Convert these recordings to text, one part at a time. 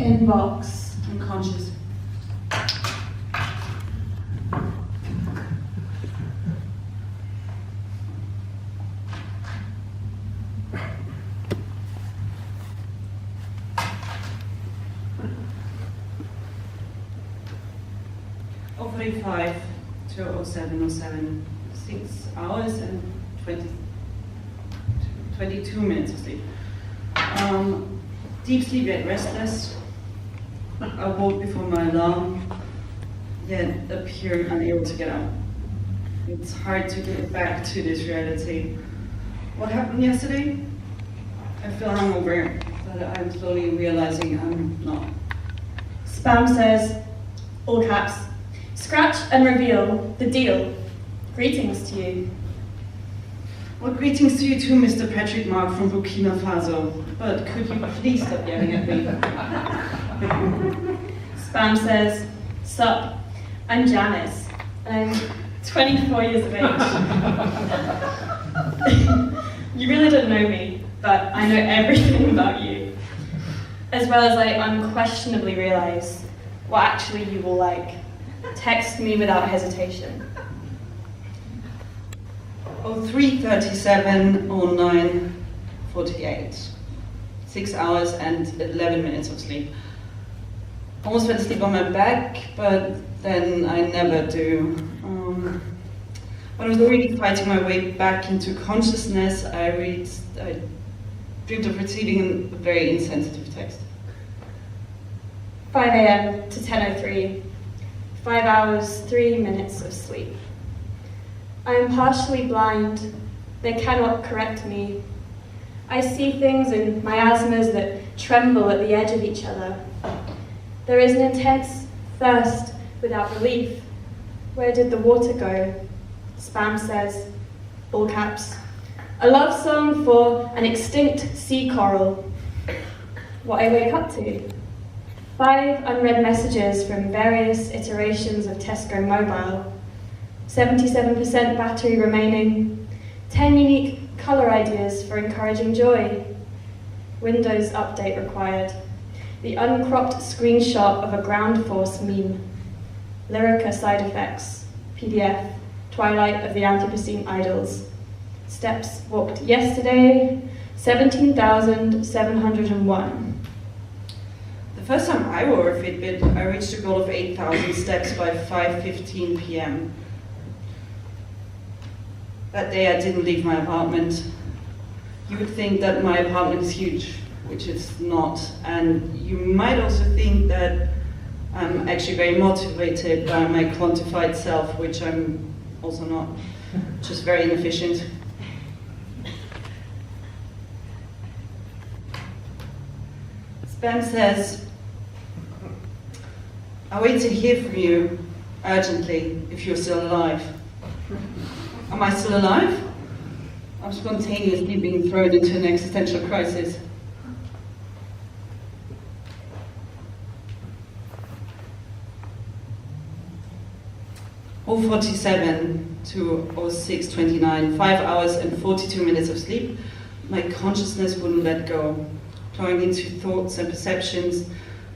Inbox. Unconscious. Oh, 45 to 07, 6 hours and 22 minutes of sleep. Deep sleep yet restless. I woke before my alarm, yet appear unable to get up. It's hard to get back to this reality. What happened yesterday? I feel hungover, but I'm slowly realizing I'm not. Spam says, all caps, scratch and reveal the deal. Greetings to you. Well, greetings to you too, Mr. Patrick Mark from Burkina Faso. But could you please stop yelling at me? Spam says, sup, I'm Janice, and I'm 24 years of age. You really don't know me, but I know everything about you. As well as I unquestionably realize what actually you will like. Text me without hesitation. 03:37, 09:48. 6 hours and 11 minutes of sleep. Almost went to sleep on my back, but then I never do. When I was already fighting my way back into consciousness, I dreamed of receiving a very insensitive text. 5 a.m. to 10:03. 5 hours, 3 minutes of sleep. I am partially blind. They cannot correct me. I see things in miasmas that tremble at the edge of each other. There is an intense thirst without relief. Where did the water go? Spam says, all caps, a love song for an extinct sea coral. What I wake up to? 5 unread messages from various iterations of Tesco Mobile. 77% battery remaining. 10 unique colour ideas for encouraging joy. Windows update required. The uncropped screenshot of a ground force meme. Lyrica side effects. PDF. Twilight of the Anthropocene Idols. Steps walked yesterday, 17,701. The first time I wore a Fitbit, I reached a goal of 8,000 steps by 5:15 p.m. That day I didn't leave my apartment. You would think that my apartment is huge, which it's not. And you might also think that I'm actually very motivated by my quantified self, which I'm also not, just very inefficient. Spam says, I wait to hear from you urgently if you're still alive. Am I still alive? I'm spontaneously being thrown into an existential crisis. Oh, 47 to 06:29, 5 hours and 42 minutes of sleep. My consciousness wouldn't let go. Plowing into thoughts and perceptions,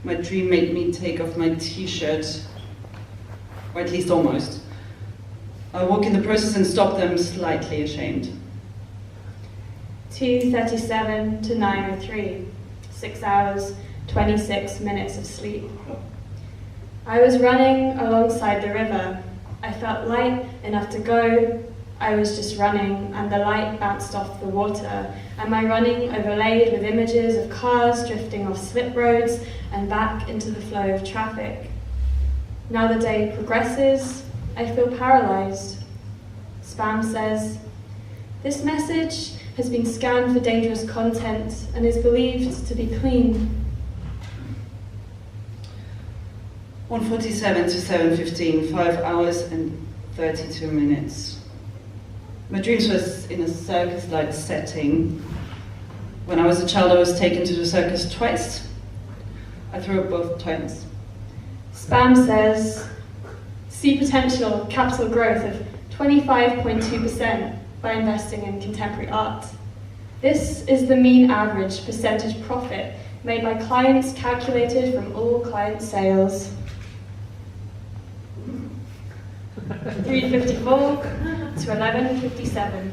my dream made me take off my t-shirt, or at least almost. I woke in the process and stopped them, slightly ashamed. 2:37 to 9:03, 6 hours, 26 minutes of sleep. I was running alongside the river. I felt light enough to go. I was just running, and the light bounced off the water, and my running overlaid with images of cars drifting off slip roads and back into the flow of traffic. Now the day progresses, I feel paralyzed. Spam says, this message has been scanned for dangerous content and is believed to be clean. 1:47 to 7:15, 5 hours and 32 minutes. My dreams was in a circus-like setting. When I was a child, I was taken to the circus twice. I threw up both times. Spam says, see potential capital growth of 25.2% by investing in contemporary art. This is the mean average percentage profit made by clients calculated from all client sales. 3:54 to 11:57.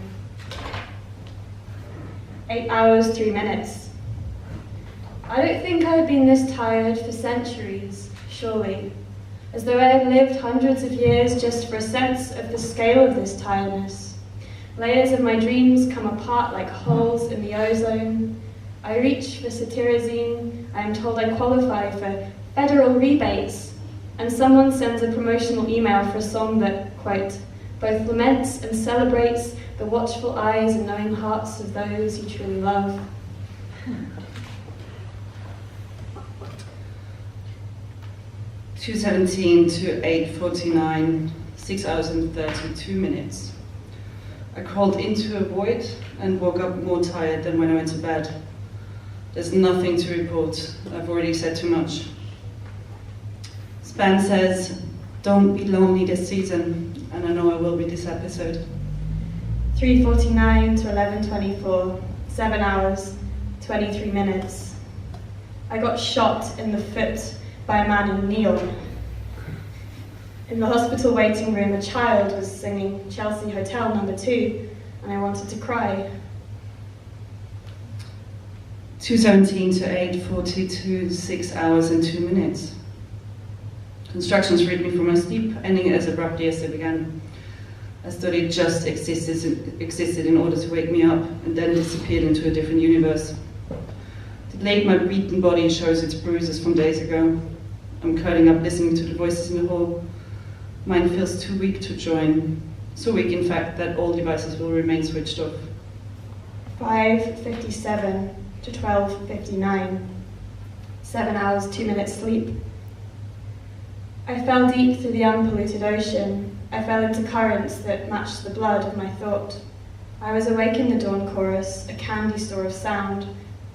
8 hours, 3 minutes. I don't think I've been this tired for centuries, surely, as though I had lived hundreds of years just for a sense of the scale of this tiredness. Layers of my dreams come apart like holes in the ozone. I reach for cetirizine. I am told I qualify for federal rebates, and someone sends a promotional email for a song that, quote, both laments and celebrates the watchful eyes and knowing hearts of those you truly love. (2:17 to 8:49, 6 hours and 32 minutes. I crawled into a void and woke up more tired than when I went to bed. There's nothing to report. I've already said too much. Spam says, don't be lonely this season, and I know I will be this episode. 3:49 to 11:24, 7 hours, 23 minutes. I got shot in the foot by a man in neon. In the hospital waiting room, a child was singing Chelsea Hotel No. 2, and I wanted to cry. 2:17 to 8:42, 6 hours and 2 minutes. Constructions freed me from my sleep, ending as abruptly as they began. I thought it just existed in order to wake me up, and then disappeared into a different universe. Delayed my beaten body shows its bruises from days ago. I'm curling up listening to the voices in the hall. Mine feels too weak to join. So weak, in fact, that all devices will remain switched off. 5:57 to 12:59, 7 hours, 2 minutes sleep. I fell deep through the unpolluted ocean. I fell into currents that matched the blood of my thought. I was awake in the dawn chorus, a candy store of sound,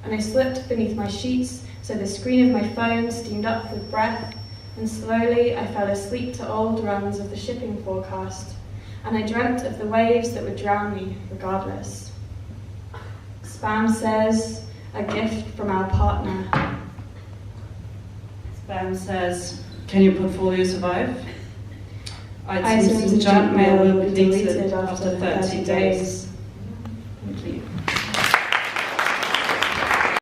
and I slipped beneath my sheets so the screen of my phone steamed up with breath, and slowly I fell asleep to old runs of the shipping forecast, and I dreamt of the waves that would drown me regardless. Spam says, a gift from our partner. Spam says, can your portfolio survive? Items in junk mail will be deleted after 30 days.